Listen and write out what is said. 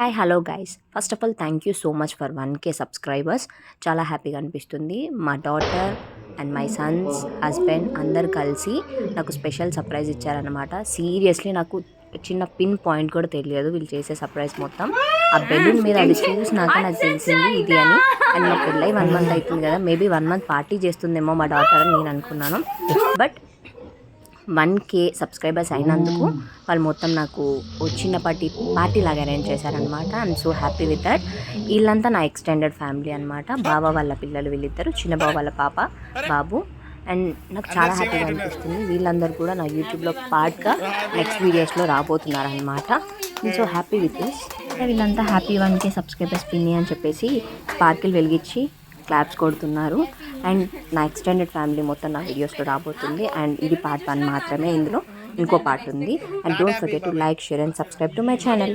Hi hello guys first of all thank you so much for 1K subscribers. చాలా హ్యాపీగా అనిపిస్తుంది. మా daughter and my Sons husband అందరు కలిసి నాకు స్పెషల్ సర్ప్రైజ్ ఇచ్చారనమాట. సీరియస్లీ నాకు చిన్న పిన్ పాయింట్ కూడా తెలియదు వీళ్ళు చేసే సర్ప్రైజ్ మొత్తం. ఆ బెలూన్ మీద అది చూసినాక నాకు తెలిసింది ఇది అని. అండ్ మా పెళ్ళై 1 మంత్ అవుతుంది కదా, మేబీ 1 మంత్ పార్టీ చేస్తుందేమో మా డాటర్ అని నేను అనుకున్నాను. బట్ 1K సబ్స్క్రైబర్స్ అయినందుకు వాళ్ళు మొత్తం నాకు చిన్నపాటి పార్టీ లాగా అరేంజ్ చేశారనమాట. I'm so happy with that. వీళ్ళంతా నా ఎక్స్టెండెడ్ ఫ్యామిలీ అనమాట. బావ వాళ్ళ పిల్లలు వీళ్ళిద్దరు, చిన్న బావ వాళ్ళ పాప బాబు. అండ్ నాకు చాలా హ్యాపీగా అనిపిస్తుంది. వీళ్ళందరూ కూడా నా యూట్యూబ్లో పార్ట్గా నెక్స్ట్ వీడియోస్లో రాబోతున్నారనమాట. I'm so happy with this. వీళ్ళంతా హ్యాపీ 1K సబ్స్క్రైబర్స్ పిన్ని అని చెప్పేసి స్పార్కిల్ వెలిగించి క్లాప్స్ కొడుతున్నారు. అండ్ నా ఎక్స్టెండెడ్ ఫ్యామిలీ మొత్తం నా వీడియోస్లో రాబోతుంది. అండ్ ఇది పార్ట్ 1 మాత్రమే, ఇందులో ఇంకో పార్ట్ ఉంది. And don't forget to like, share and subscribe to my channel.